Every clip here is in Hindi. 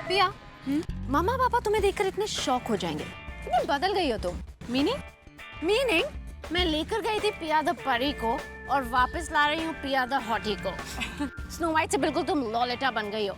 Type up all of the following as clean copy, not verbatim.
पिया, मामा पापा तुम्हें देखकर इतने शॉक हो जाएंगे। कितनी बदल गई हो तुम। मीनिंग मैं लेकर गई थी पिया द परी को और वापस ला रही हूँ पिया द हॉटी को। स्नो वाइट से बिल्कुल तुम लॉलेटा बन गई हो।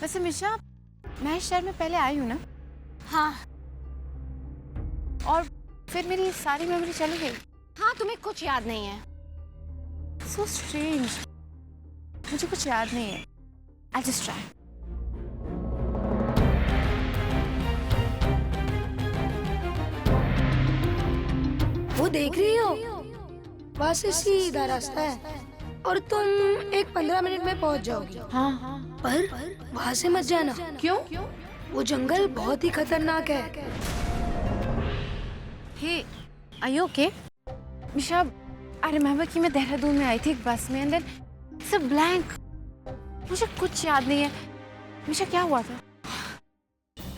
वैसे मिशा, मैं इस शहर में पहले आई हूँ ना। हाँ और फिर मेरी सारी मेमोरी चली गई। हाँ, तुम्हें कुछ याद नहीं है। So strange. मुझे कुछ याद नहीं है। I'll just try. वो देख रही हो, वहाँ से सीधा रास्ता है और तुम एक 15 मिनट में पहुँच जाओगी। हाँ। पर वहाँ से मत जाना। क्यों? वो जंगल बहुत ही खतरनाक है। Hey, are you okay? Misha, I remember कि मैं देहरादून में आई थी एक बस में and then it's a blank. मुझे कुछ याद नहीं है। मिशा, क्या हुआ था?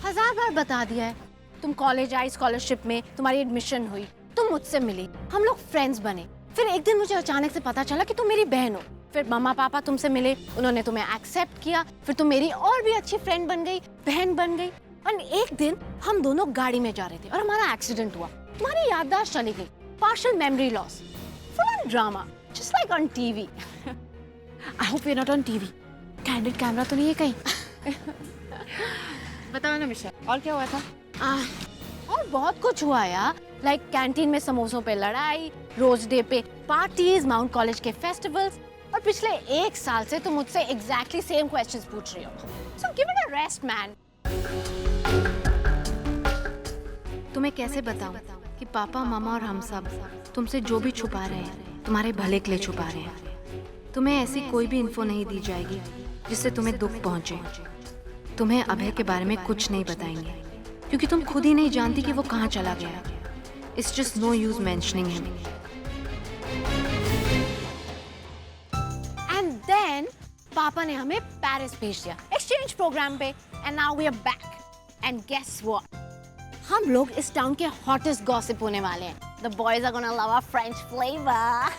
1000 बार बता दिया है। तुम कॉलेज आई, स्कॉलरशिप में तुम्हारी एडमिशन हुई, तुम मुझसे मिली, हम लोग फ्रेंड्स बने। फिर एक दिन मुझे अचानक से पता चला कि तुम मेरी बहन हो। फिर मम्मा पापा तुमसे मिले, उन्होंने तुम्हें एक्सेप्ट किया। फिर तुम मेरी और भी अच्छी फ्रेंड बन गई, बहन बन गई। और एक दिन हम दोनों गाड़ी में जा रहे थे और हमारा एक्सीडेंट हुआ। तुम्हारी याददाश्त चली गई, partial memory loss, full on drama, just like on TV. I hope you're not on TV. Candid camera तो नहीं है कहीं? बताओ ना मिशा, और क्या हुआ था? और बहुत कुछ हुआ यार, लाइक कैंटीन में समोसों पे लड़ाई, रोज डे पे पार्टीज, माउंट कॉलेज के फेस्टिवल्स, और पिछले 1 साल से तुम मुझसे एग्जैक्टली सेम क्वेश्चंस पूछ रही हो। So give it a rest man. तुम्हें कैसे बताऊं कि पापा, मामा और हम सब तुमसे जो भी छुपा रहे हैं तुम्हारे भले के लिए छुपा रहे हैं। तुम्हें ऐसी कोई भी इन्फो नहीं दी जाएगी जिससे तुम्हें दुख पहुंचे। तुम्हें अभय के बारे में कुछ नहीं बताएंगे क्योंकि तुम खुद ही नहीं जानती कि वो कहाँ चला गया। It's just no use mentioning him. And then पापा ने हमें पेरिस भेज दिया एक्सचेंज प्रोग्राम पे, and now we are back. And guess what, हम लोग इस टाउन के हॉटेस्ट गॉसिप होने वाले हैं। The boys are gonna love our French flavour.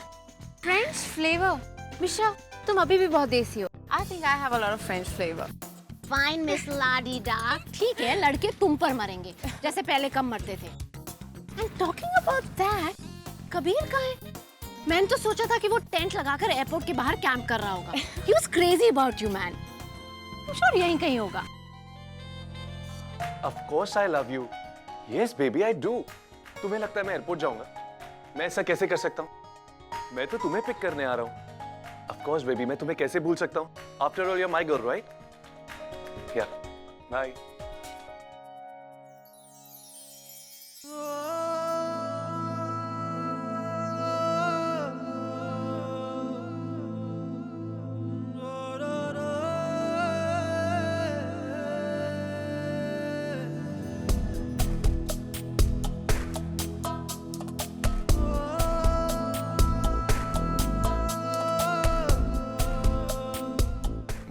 French flavor? Misha, तुम अभी भी बहुत देसी हो। I think I have a lot of French flavor. Fine miss लाडी डा। ठीक है, लड़के तुम पर मरेंगे जैसे पहले कम मरते थे। And talking about that, Kabir कहाँ है? मैंने तो सोचा था कि वो टेंट लगाकर एयरपोर्ट के बाहर कैंप कर रहा होगा। He was crazy about you, man. I'm sure यहीं कहीं होगा। Of course I love you. Yes baby I do. तुम्हें लगता है मैं एयरपोर्ट जाऊंगा? मैं ऐसा कैसे कर सकता हूँ? मैं तो तुम्हें पिक करने आ रहा हूँ। Of course baby, मैं तुम्हें कैसे भूल सकता हूँ? After all you're my girl, right? Yeah. Bye.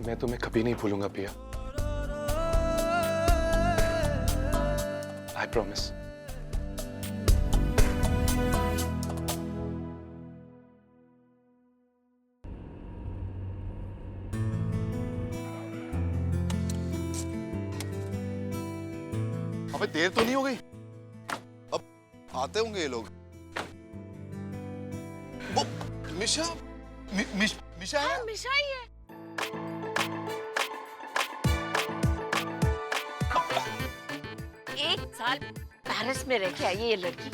मैं तुम्हें कभी नहीं भूलूंगा पिया। I promise. अबे देर तो नहीं हो गई? अब आते होंगे ये लोग। वो मिशा, मिशा है? हाँ, मिशा ही है। एक साल पेरिस में रह के आई है ये लड़की,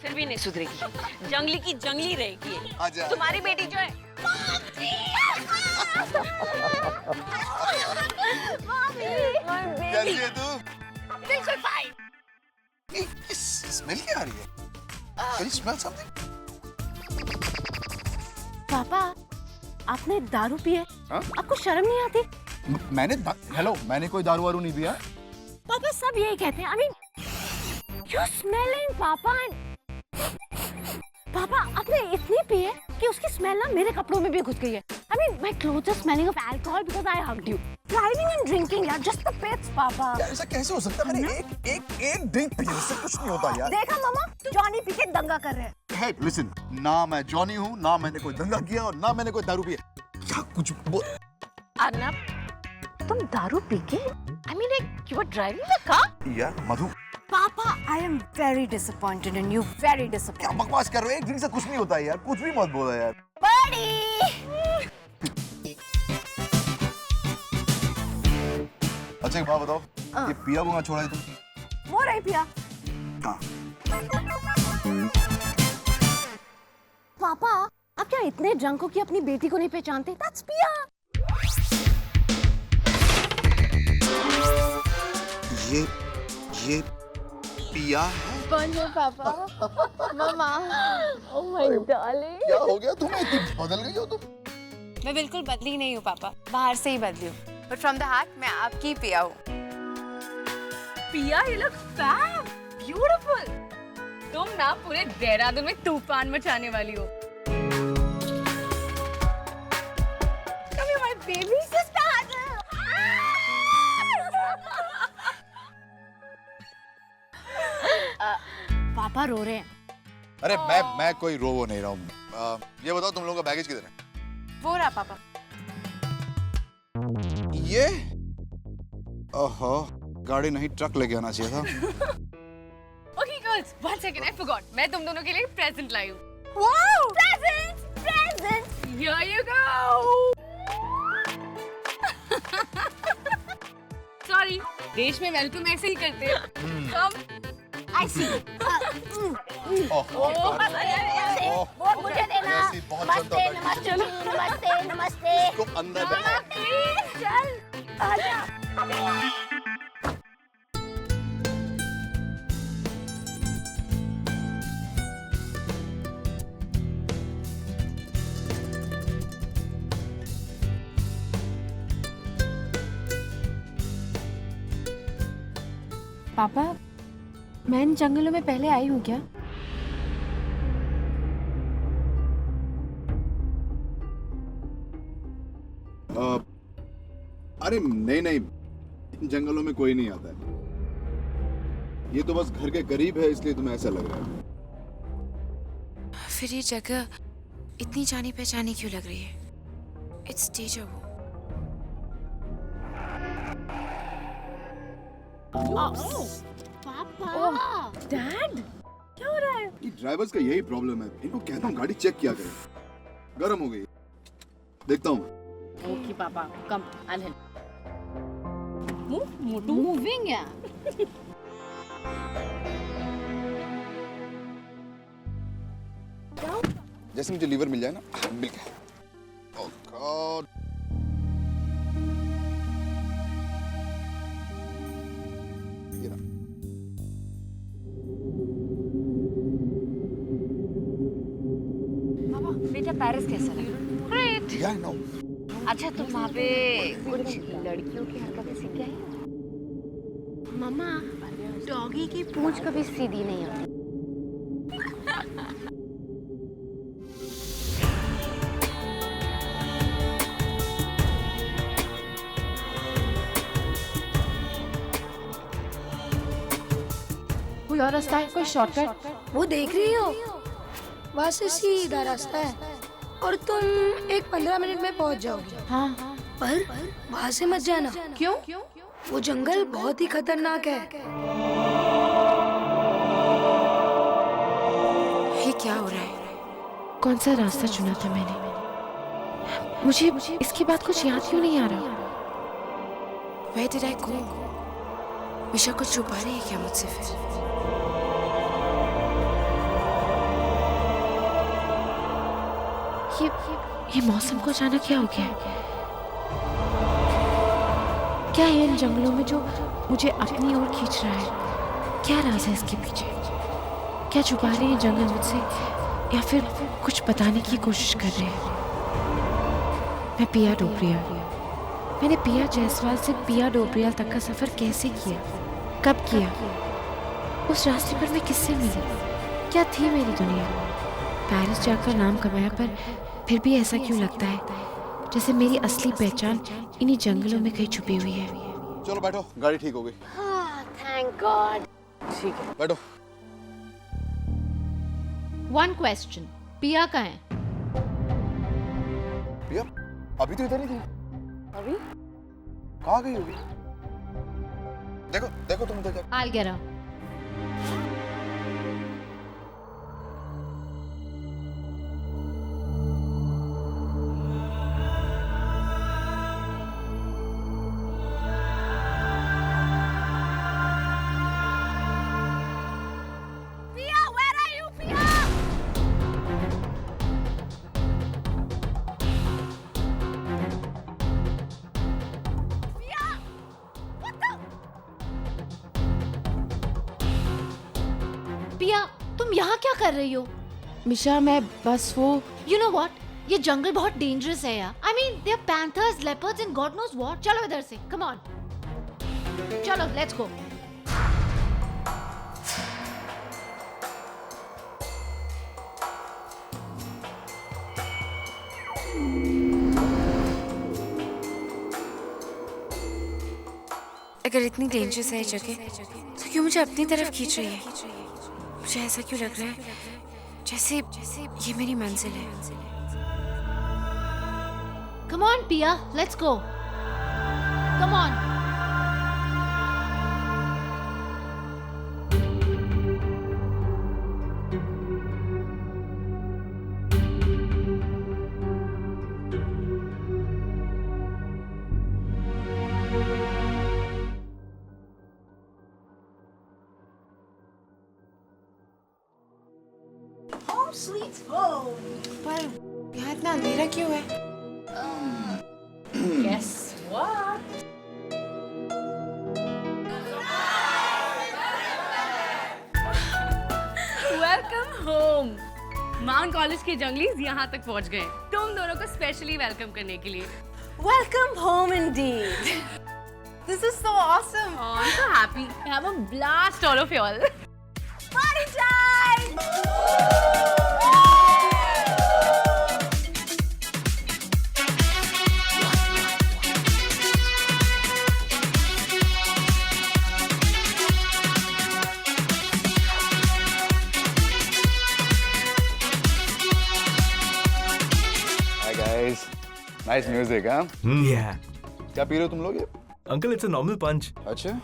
फिर भी नहीं सुधरेगी। जंगली की जंगली रहेगी। आजा। तुम्हारी बेटी जो है कैसी है तू? बिल्कुल फाइन। स्मेल क्या आ रही है? Can you smell something? पापा, आपने दारू पी है? हाँ? आपको शर्म नहीं आती? मैंने कोई दारू वारू नहीं दिया। पापा सब यही कहते हैं। आई मीन यू स्मेलिंग पापा। पापा आपने इतनी पी है कि उसकी स्मेल ना मेरे कपड़ों में भी घुस गई है। I mean my clothes are smelling of alcohol because I hugged you. Driving and drinking यार, जस्ट द पिट्स पापा। ऐसा कैसे हो सकता है? मैंने एक ड्रिंक पी है, इससे कुछ नहीं होता यार। देखा मामा, जॉनी पी के दंगा कर रहे हैं। Hey, listen, ना मैं जॉनी हूँ, ना मैंने कोई दंगा किया और ना मैंने कोई दारू पिया। क्या कुछ अर्नब, तुम दारू पी के? I mean, like, you were driving the car? यार मधु, पापा I am very disappointed in you, very disappointed. क्या बकवास कर रहे हो? एक ड्रिंक से कुछ नहीं होता है यार, कुछ भी मत बोलो यार। बड़ी अच्छा एक बात बताओ, ये पिया को ना छोड़ा है तुम? वो रही पिया। हाँ। पापा आप क्या इतने ड्रंक हो कि अपनी बेटी को नहीं पहचानते? That's पिया। ये पिया है? Bonjour, पापा। मम्मा। Oh my darling. क्या हो गया तुम्हें? इतनी बदल गई हो तुम। मैं बिल्कुल बदली नहीं हूँ पापा, बाहर से ही बदली हूँ, बट फ्रॉम द हार्ट मैं आपकी पिया हूँ। पिया, you look fab, beautiful. तुम ना पूरे देहरादून में तूफान मचाने वाली हो। Come here, my baby sister. पापा रो रहे हैं। अरे मैं कोई रोवो नहीं रहा हूँ। ये बताओ तुम लोगों का बैगेज किधर है? वो रहा पापा। ये? ओहो, गाड़ी नहीं ट्रक लेके आना चाहिए था। Okay, girls, one second, I forgot. मैं तुम दोनों के लिए प्रेजेंट लाई हूँ। Wow! Presents! Presents! Here you go. Sorry, देश में वेलकम ऐसे ही करते हैं। Come. I see. वो मुझे देना। नमस्ते, नमस्ते, नमस्ते, नमस्ते। तुम अंदर बैठो। प्लीज चल, आजा। पापा, मैं इन जंगलों में पहले आई हूँ क्या? अरे नहीं, इन जंगलों में कोई नहीं आता है। ये तो बस घर के करीब है, इसलिए तुम्हें ऐसा लग रहा है। फिर ये जगह इतनी जानी पहचानी क्यों लग रही है? इट्स डेजा वू। पापा, डैड, क्या हो रहा है? ये ड्राइवर्स का यही प्रॉब्लम है। इनको कहता हूँ गाड़ी चेक किया करें। गर्म हो गई, देखता हूँ। ओके पापा, कम, I'll help. Moving या? जैसे मुझे लीवर मिल जाए ना, मिल गया। Oh God. ये रहा। मामा, बेटा पेरिस कैसा लगा? Great. Yeah, I know. अच्छा तुम वहाँ पे कुछ लड़कियों की हरकतें सीख आई? मम्मा, डॉगी की पूंछ कभी सीधी नहीं होती। कोई और रास्ता है? कोई शॉर्टकट? वो देख रही हो? वहाँ से सीधा रास्ता है और तुम 15 मिनट में पहुँच जाओगी। हाँ। पर वहाँ से मत जाना। क्यों? वो जंगल बहुत ही खतरनाक है। ये क्या हो रहा है? कौन सा रास्ता चुना था मैंने? मुझे इसके बाद कुछ याद क्यों नहीं आ रहा? Where did I go? मिशा कुछ छुपा रही है क्या मुझसे फिर? ये मौसम को अचानक क्या हो गया है? क्या है इन जंगलों में जो मुझे अपनी ओर खींच रहा है? क्या राज है इसके पीछे? क्या छुपा रहे हैं जंगल मुझसे, या फिर कुछ बताने की कोशिश कर रहे हैं? मैं पिया डोपरिया, मैंने पिया जायसवाल से पिया डोबरियाल तक का सफर कैसे किया, कब किया, उस रास्ते पर मैं किससे मिली, क्या थी मेरी दुनिया। पेरिस जाकर नाम कमाया, पर फिर भी ऐसा क्यों लगता है जैसे मेरी असली पहचान इन्हीं जंगलों में कहीं छुपी हुई है। चलो बैठो, गाड़ी ठीक हो गई। Thank God. ठीक है। बैठो। वन क्वेश्चन, पिया कहाँ है? पिया अभी तो इधर ही थी। अभी कहाँ गई होगी? देखो देखो तुम इधर क्या। I'll get her. पिया, तुम यहाँ क्या कर रही हो? मिशा, मैं बस वो You know what? ये जंगल बहुत डेंजरस है यार। I mean, there are panthers, leopards and God knows what. चलो इधर से, come on. चलो, let's go. अगर इतनी डेंजरस है ये जगह तो क्यों मुझे अपनी तरफ खींच रही है? मुझे ऐसा क्यों लग रहा है जैसे ये मेरी मंजिल है। Come on, Pia, let's go. Come on. पर यहाँ इतना अंधेरा क्यों है? Guess what? Welcome home. Mount college के जंगलीज यहाँ तक पहुँच गए तुम दोनों को स्पेशली वेलकम करने के लिए। Welcome home indeed. This is so awesome. Oh, I'm so happy. Have a blast, all of y'all. Party time! Hi guys, nice music, हाँ? Yeah. क्या पी रहे हो तुम लोग ये? अंकल इट्स अ नॉर्मल पंच। अच्छा,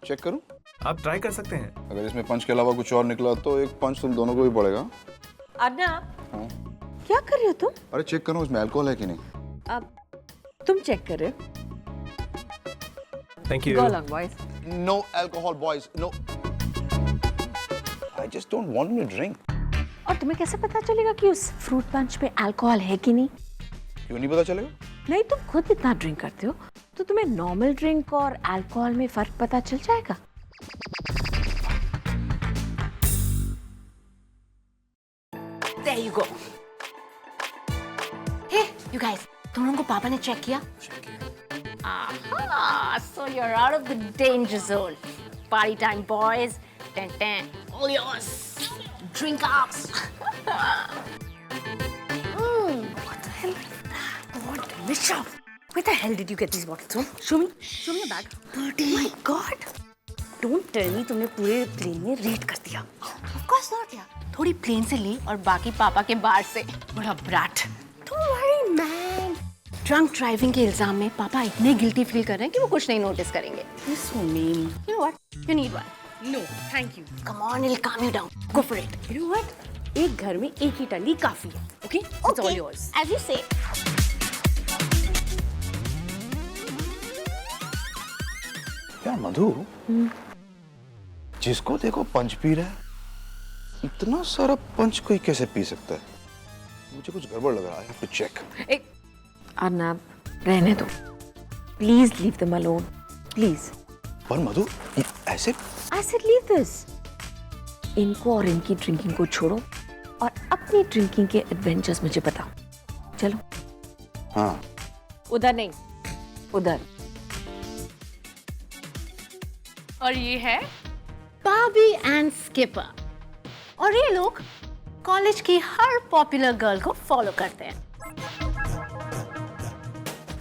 चेक करूं? आप ट्राई कर सकते हैं। अगर इसमें पंच के अलावा कुछ और निकला तो एक पंच तुम दोनों को भी पड़ेगा। अर्नब, हाँ? क्या कर रहे हो तुम? अरे चेक करो इसमें अल्कोहल है कि नहीं। अब तुम चेक कर रहे हो? Thank you. Go along, boys. No alcohol, boys. No. I just don't want to drink. और तुम्हें कैसे पता चलेगा कि उस फ्रूट पंच में अल्कोहल है कि नहीं? क्यों नहीं पता चलेगा? नहीं, तुम खुद इतना ड्रिंक करते हो तो तुम्हें नॉर्मल ड्रिंक और अल्कोहल में फर्क पता चल जाएगा। There you go. Hey, you guys, तुम लोगों को पापा ने चेक किया? Aha, so you're out of the danger zone. Party time, boys. Ten, ten. All yours. Drink up. What the hell is that? What delicious. Where the hell did you get these bottles from? Show me. Show me your bag. Birdie. Oh my God. Don't tell me तुमने पूरे प्लेन में रेड कर दिया. Of course not यार. थोड़ी प्लेन से ली और बाकी पापा के बार से. बड़ा brat. Don't worry, man. Drunk driving के इल्जाम में पापा इतने गिल्टी फील कर रहे हैं कि वो कुछ नहीं नोटिस करेंगे. You're so mean. You know what? You need one. No, thank you. Come on, it'll calm you down. Go for it. You know what? एक घर में एक ही टंडी काफी है. Okay? It's all yours. As you say. क्या मधु? जिसको देखो पंच पी रहा है, इतना सारा पंच कोई कैसे पी सकता है? मुझे कुछ गड़बड़ लग रहा है। I have to check. एक अर्नब, रहने दो. Please leave them alone. Please. पर मधु, ये ऐसे I said leave this. इनको और इनकी ड्रिंकिंग को छोड़ो और अपनी ड्रिंकिंग के एडवेंचर्स मुझे बताओ. चलो. हाँ, उधर नहीं. उधर। और ये है बाबी एंड स्किपर, और ये लोग कॉलेज की हर पॉपुलर गर्ल को फॉलो करते हैं।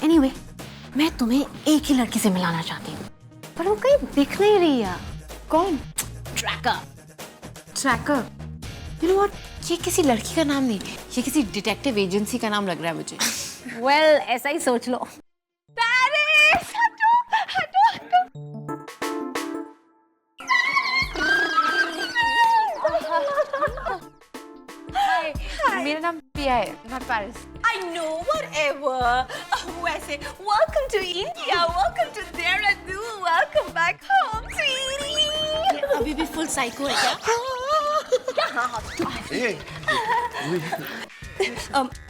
एनीवे, मैं तुम्हें एक ही लड़की से मिलाना चाहती हूँ, पर वो कहीं दिख नहीं रही है। कौन? Tracker. Tracker? You know what, ये किसी लड़की का नाम नहीं, ये किसी डिटेक्टिव एजेंसी का नाम लग रहा है मुझे। वेल, ऐसा ही सोच लो। मेरा नाम पिया है, not Paris. I know, whatever. वैसे, welcome to India, welcome to Dehradun, welcome back home, sweetie. अभी भी फुल साइको है क्या?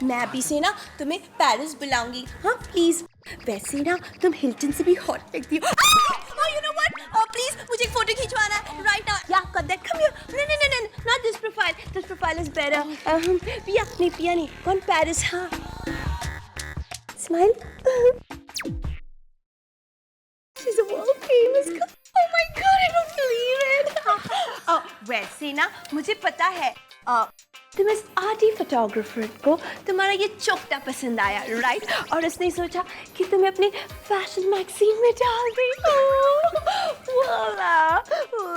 मैं अभी से ना तुम्हें पेरिस बुलाऊंगी, हाँ प्लीज। वैसे ना तुम हिल्टन से भी हॉट लगती हो। You know what? Please, मुझे एक फोटो खिंचवाना है right now. Yeah, got that. Come here. No, not this profile. This profile is better. पिया नहीं. कौन पेरिस? हाँ. Smile. She's a world famous girl. Oh my God, I don't believe it. वैसे ना मुझे पता है तुम इस आर्टी फोटोग्राफर को तुम्हारा ये चोपटा पसंद आया, राइट? और उसने सोचा कि तुम्हें अपनी फैशन मैगजीन में डाल दी। वाला,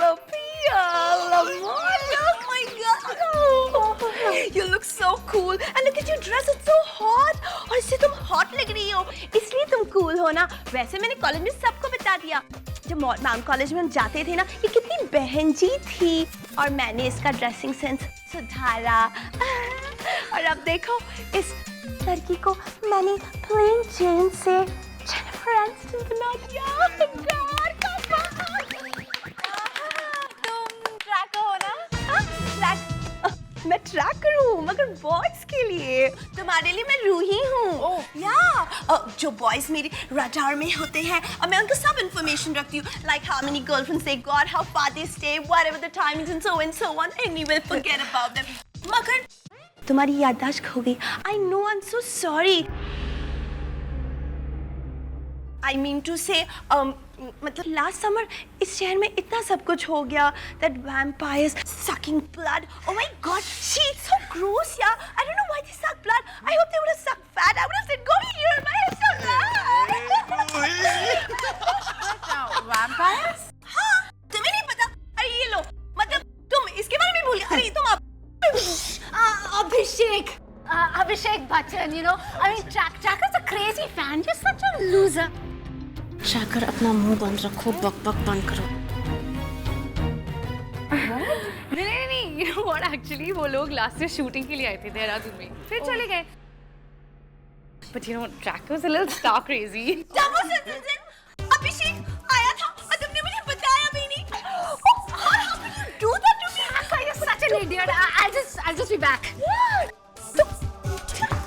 लपिया, लमोना, oh my God. You look so cool and look at your dress, it's so hot. और इससे तुम hot लग रही हो, इसलिए तुम cool हो ना। वैसे मैंने कॉलेज में सबको बता दिया। जब माउंट कॉलेज में हम जाते थे ना, ये कितनी बहनजी थी, और मैंने इसका ड्रेसिंग सेंस सुधारा। और अब देखो, इस लड़की को मैंने प्लेन जींस से जेनिफर एनिस्टन बना दिया। God, तुम ट्रैकर हो ना? मैं ट्रैकर हूँ, मगर बॉयज के लिए। तुम्हारे लिए मैं रूही हूँ। या जो बॉयज मेरे रडार में होते हैं, और मैं उनको सब इन्फॉर्मेशन रखती हूँ, like how many girlfriends they got, how far they stay, whatever the timings and so on, and you will forget about them. मगर तुम्हारी याददाश्त खो गई। I know, I'm so sorry. I mean to say, मतलब लास्ट समर इस शहर में इतना सब कुछ हो गया, that vampires sucking blood. Oh my God, she's so gross, yeah. I don't know why they suck blood. I hope they would have sucked fat. I would have said, go here, my hair's so bad. Vampires? हाँ, तुम्हें नहीं पता? अरे ये लो, मतलब तुम इसके बारे में भूल गए। अरे तुम Abhishek Bachchan, you know, I mean, Tracker's a crazy fan. You're such a loser. Tracker, अपना मुंह बंद रखो, बक बंद करो। नहीं, you know what, actually वो लोग लास्ट ईयर शूटिंग के लिए आए थे देहरादून में, फिर चले गए। But you know, Tracker was a little star crazy. अभिषेक आया था और तुमने मुझे बताया भी नहीं। How could you do that to me? You're such an idiot. I'll just be back.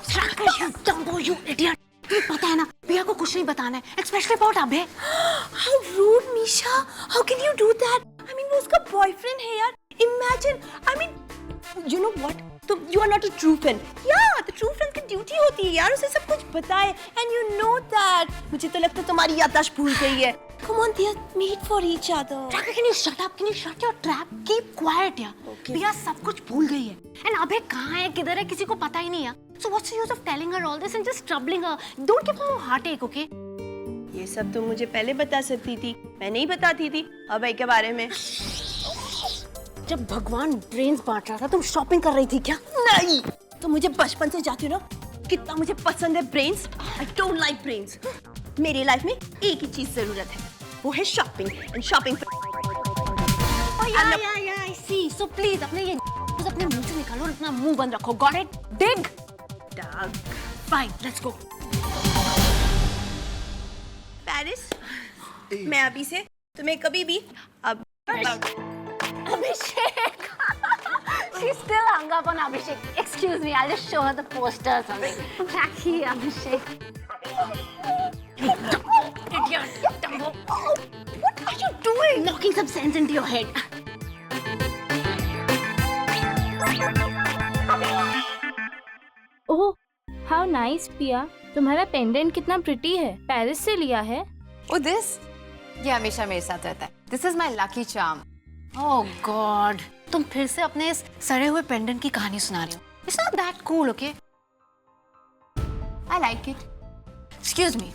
Tracker, you dumbo, you idiot. तुम्हें पता है ना, भैया को कुछ नहीं बताना है, especially about Abhay. How rude, Misha. How can you do that? I mean, वो उसका boyfriend है यार। Imagine. I mean, you know what? You are not a true friend. Yeah, the true friend की ड्यूटी होती है यार, उसे सब कुछ बताए। And you know that. मुझे तो लगता है तुम्हारी याददाश्त भूल गई है। Come on, they are made for each other. Tracker, can you shut up? Can you shut your trap? Keep quiet यार। Okay. भैया सब कुछ भूल गई है। And अभय कहाँ है, किधर है, किसी को पता ही नहीं है। So what's the use of telling her all this and just troubling her? Don't give her a heartache, okay? ये सब तुम मुझे पहले बता सकती थी, मैं नहीं बताती थी अभय के बारे में। जब भगवान ब्रेन्स बांट रहा था, तुम शॉपिंग कर रही थी क्या? नहीं, तो मुझे बचपन से जाती हो ना, कितना मुझे पसंद है brains. I don't like brains. मेरी लाइफ में एक ही चीज जरूरत है, वो है shopping. And shopping I see. So please अपने ये अपने मुंह से निकालो और अपना मुंह बंद रखो. Got it? Dig. Dug. Fine. Let's go. Paris, मैं अभी से तुम्हें कभी भी अब Abhishek. She's still hung up on Abhishek. Excuse me, I'll just show her the poster or something. Tacky Abhishek. Idiot. Dumbo. What are you doing? Knocking some sense into your head. Oh, how nice, Pia. तुम्हारा पेंडेंट कितना प्रिटी है, पेरिस से लिया है? ओ दिस, ये हमेशा मेरे साथ रहता है। This is my lucky charm. Oh God, तुम फिर से अपने इस सड़े हुए पेंडेंट की कहानी सुना रही हो। It's not that cool, okay? I like it. Excuse me.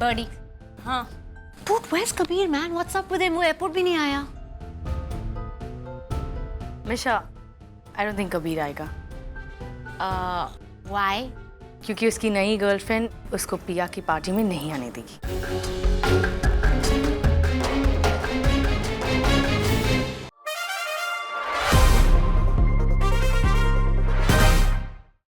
Birdie. हाँ Dude, where's Kabir, man? What's up with him? वो एयरपोर्ट भी नहीं आया। मिशा, आई डोंट थिंक कबीर आएगा। Why? क्योंकि उसकी नई गर्लफ्रेंड उसको पिया की पार्टी में नहीं आने देगी।